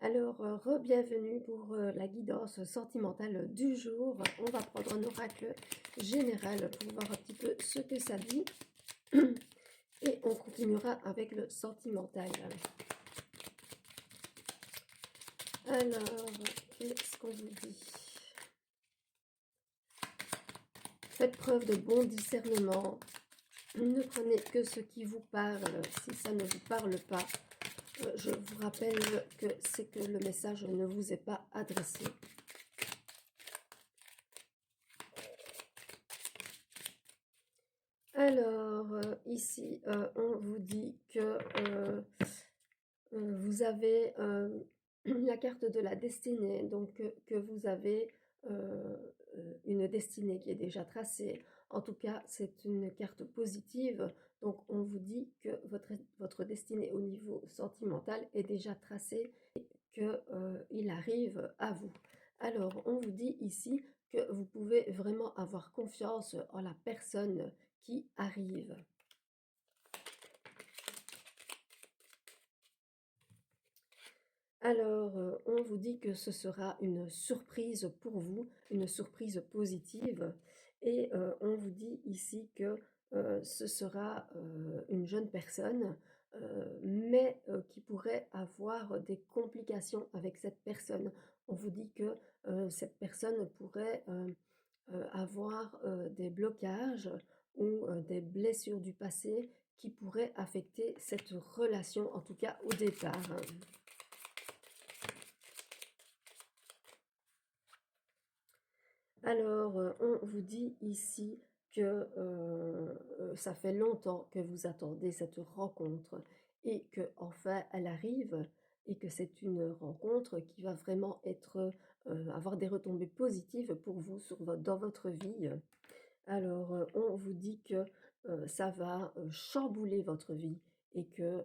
Alors, re-bienvenue pour la guidance sentimentale du jour. On va prendre un oracle général pour voir un petit peu ce que ça dit. Et on continuera avec le sentimental. Alors, qu'est-ce qu'on vous dit? Faites preuve de bon discernement. Ne prenez que ce qui vous parle. Si ça ne vous parle pas, je vous rappelle que c'est que le message ne vous est pas adressé. Alors, ici, on vous dit que vous avez la carte de la destinée, donc que vous avez une destinée qui est déjà tracée. En tout cas, c'est une carte positive. Donc, on vous dit que votre destinée au niveau sentimental est déjà tracée et qu'il arrive à vous. Alors, on vous dit ici que vous pouvez vraiment avoir confiance en la personne qui arrive. Alors, on vous dit que ce sera une surprise pour vous, une surprise positive. Et on vous dit ici que ce sera une jeune personne, mais qui pourrait avoir des complications avec cette personne. On vous dit que cette personne pourrait avoir des blocages ou des blessures du passé qui pourraient affecter cette relation, en tout cas au départ. Alors, on vous dit ici que ça fait longtemps que vous attendez cette rencontre et que enfin elle arrive et que c'est une rencontre qui va vraiment être, avoir des retombées positives pour vous dans votre vie. Alors, on vous dit que ça va chambouler votre vie et que,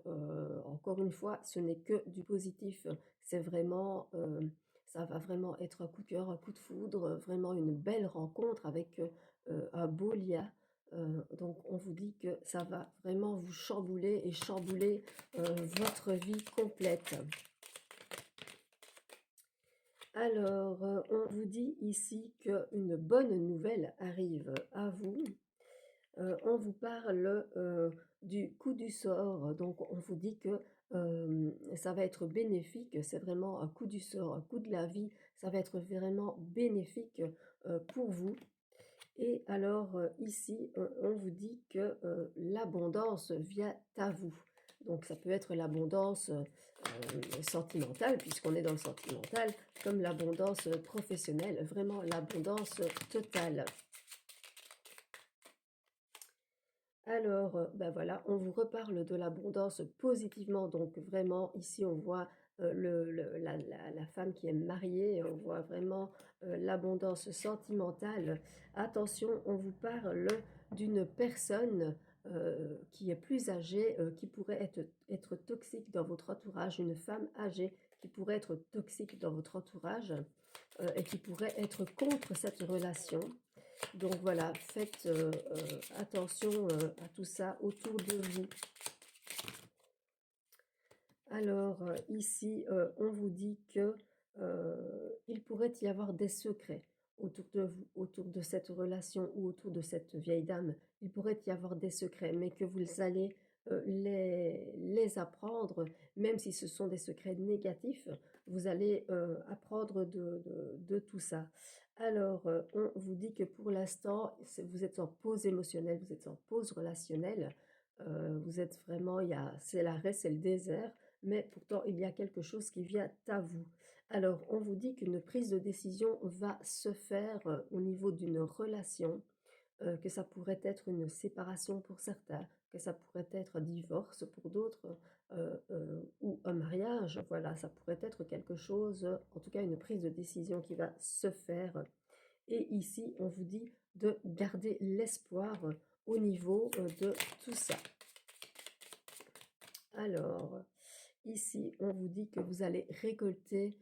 encore une fois, ce n'est que du positif. C'est vraiment, ça va vraiment être un coup de cœur, un coup de foudre, vraiment une belle rencontre avec un beau lien. Donc, on vous dit que ça va vraiment vous chambouler et chambouler votre vie complète. Alors, on vous dit ici qu'une bonne nouvelle arrive à vous. On vous parle du coup du sort, donc on vous dit que ça va être bénéfique, c'est vraiment un coup du sort, un coup de la vie, ça va être vraiment bénéfique pour vous. Et alors ici, on vous dit que l'abondance vient à vous. Donc ça peut être l'abondance sentimentale, puisqu'on est dans le sentimental, comme l'abondance professionnelle, vraiment l'abondance totale. Alors, ben voilà, on vous reparle de l'abondance positivement. Donc vraiment, ici, on voit la femme qui est mariée, on voit vraiment l'abondance sentimentale. Attention, on vous parle d'une personne qui est plus âgée, qui pourrait être toxique dans votre entourage, une femme âgée qui pourrait être toxique dans votre entourage et qui pourrait être contre cette relation. Donc voilà, faites attention à tout ça autour de vous. Alors ici, on vous dit que il pourrait y avoir des secrets autour de vous, autour de cette relation ou autour de cette vieille dame. Il pourrait y avoir des secrets, mais que vous allez les apprendre, même si ce sont des secrets négatifs, vous allez apprendre de tout ça. Alors, on vous dit que pour l'instant, vous êtes en pause émotionnelle, vous êtes en pause relationnelle, vous êtes vraiment, c'est l'arrêt, c'est le désert, mais pourtant il y a quelque chose qui vient à vous. Alors, on vous dit qu'une prise de décision va se faire au niveau d'une relation, que ça pourrait être une séparation pour certains, que ça pourrait être un divorce pour d'autres, ou un mariage. Voilà, ça pourrait être quelque chose, en tout cas une prise de décision qui va se faire. Et ici, on vous dit de garder l'espoir au niveau de tout ça. Alors, ici, on vous dit que vous allez récolter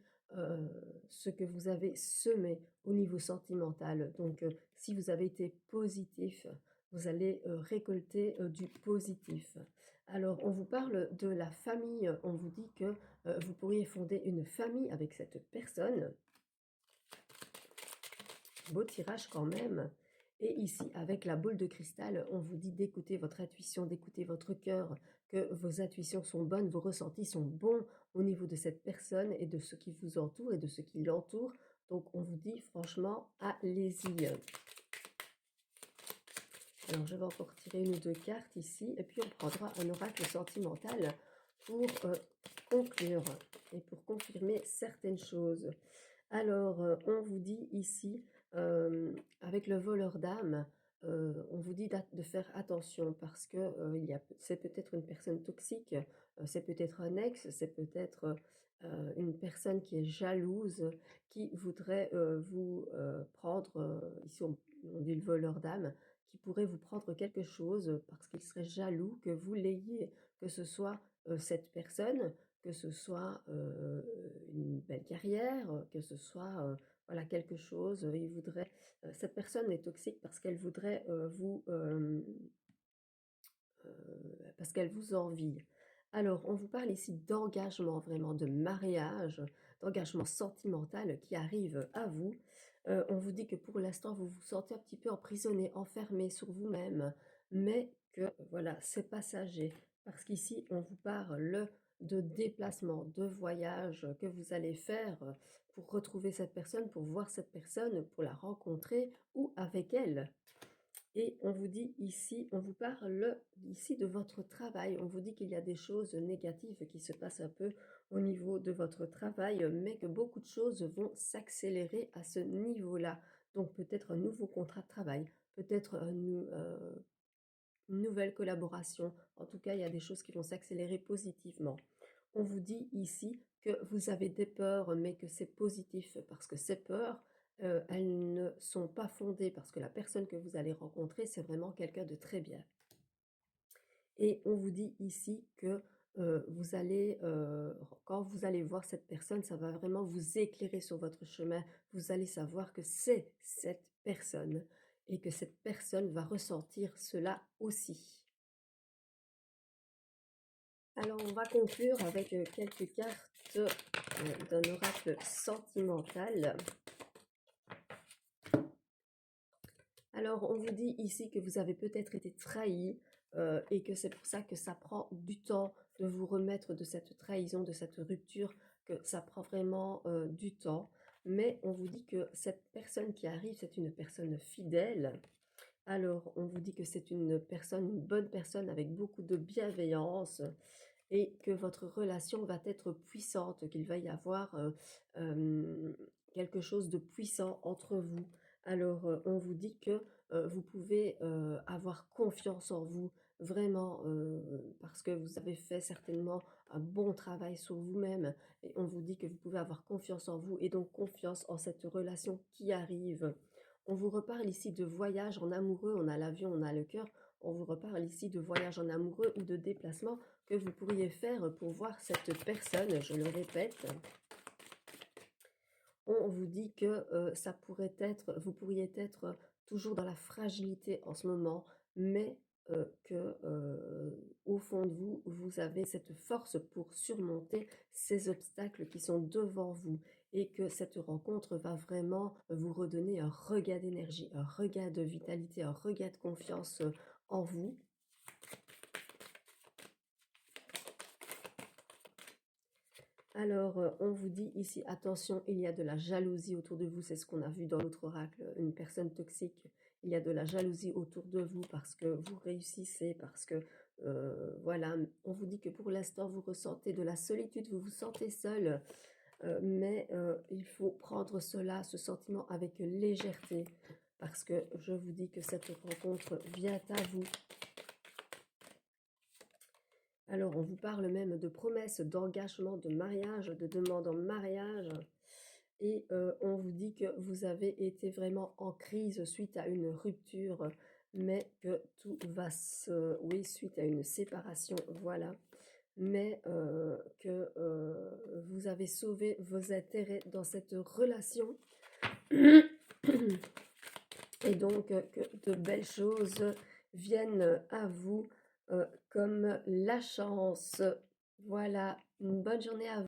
ce que vous avez semé au niveau sentimental. Donc, si vous avez été positif, vous allez récolter du positif. Alors, on vous parle de la famille, on vous dit que vous pourriez fonder une famille avec cette personne. Beau tirage quand même. Et ici, avec la boule de cristal, on vous dit d'écouter votre intuition, d'écouter votre cœur, que vos intuitions sont bonnes, vos ressentis sont bons au niveau de cette personne et de ce qui vous entoure et de ce qui l'entoure. Donc, on vous dit franchement, allez-y. Alors, je vais encore tirer une ou deux cartes ici, et puis on prendra un oracle sentimental pour conclure et pour confirmer certaines choses. Alors, on vous dit ici, avec le voleur d'âme, on vous dit de faire attention parce que c'est peut-être une personne toxique, c'est peut-être un ex, c'est peut-être une personne qui est jalouse, qui voudrait vous prendre, ici on dit le voleur d'âme, qui pourrait vous prendre quelque chose parce qu'il serait jaloux que vous l'ayez, que ce soit cette personne, que ce soit une belle carrière, que ce soit voilà, quelque chose, il voudrait, cette personne est toxique parce qu'elle voudrait parce qu'elle vous envie. Alors, on vous parle ici d'engagement, vraiment de mariage, d'engagement sentimental qui arrive à vous. On vous dit que pour l'instant, vous vous sentez un petit peu emprisonné, enfermé sur vous-même, mais que voilà, c'est passager. Parce qu'ici, on vous parle de déplacement, de voyage que vous allez faire pour retrouver cette personne, pour voir cette personne, pour la rencontrer ou avec elle. Et on vous dit ici, on vous parle ici de votre travail. On vous dit qu'il y a des choses négatives qui se passent un peu au niveau de votre travail, mais que beaucoup de choses vont s'accélérer à ce niveau-là. Donc peut-être un nouveau contrat de travail, peut-être une nouvelle collaboration. En tout cas, il y a des choses qui vont s'accélérer positivement. On vous dit ici que vous avez des peurs, mais que c'est positif parce que ces peurs, elles ne sont pas fondées parce que la personne que vous allez rencontrer, c'est vraiment quelqu'un de très bien. Et on vous dit ici que quand vous allez voir cette personne, ça va vraiment vous éclairer sur votre chemin. Vous allez savoir que c'est cette personne et que cette personne va ressentir cela aussi. Alors, on va conclure avec quelques cartes d'un oracle sentimental. Alors, on vous dit ici que vous avez peut-être été trahi et que c'est pour ça que ça prend du temps de vous remettre de cette trahison, de cette rupture, que ça prend vraiment du temps. Mais on vous dit que cette personne qui arrive, c'est une personne fidèle. Alors, on vous dit que c'est une personne, une bonne personne avec beaucoup de bienveillance et que votre relation va être puissante, qu'il va y avoir quelque chose de puissant entre vous. Alors, on vous dit que vous pouvez avoir confiance en vous, vraiment, parce que vous avez fait certainement un bon travail sur vous-même. Et on vous dit que vous pouvez avoir confiance en vous et donc confiance en cette relation qui arrive. On vous reparle ici de voyage en amoureux, on a l'avion, on a le cœur. On vous reparle ici de voyage en amoureux ou de déplacement que vous pourriez faire pour voir cette personne, je le répète. On vous dit que ça pourrait être, vous pourriez être toujours dans la fragilité en ce moment, mais que au fond de vous, vous avez cette force pour surmonter ces obstacles qui sont devant vous et que cette rencontre va vraiment vous redonner un regain d'énergie, un regain de vitalité, un regain de confiance en vous. Alors, on vous dit ici, attention, il y a de la jalousie autour de vous, c'est ce qu'on a vu dans l'autre oracle, une personne toxique. Il y a de la jalousie autour de vous parce que vous réussissez, parce que, voilà, on vous dit que pour l'instant, vous ressentez de la solitude, vous vous sentez seul, mais il faut prendre cela, ce sentiment avec légèreté, parce que je vous dis que cette rencontre vient à vous. Alors, on vous parle même de promesses, d'engagement, de mariage, de demande en mariage. Et on vous dit que vous avez été vraiment en crise suite à une rupture, mais que tout va se... Oui, suite à une séparation, voilà. Mais que vous avez sauvé vos intérêts dans cette relation. Et donc, que de belles choses viennent à vous, comme la chance. Voilà, une bonne journée à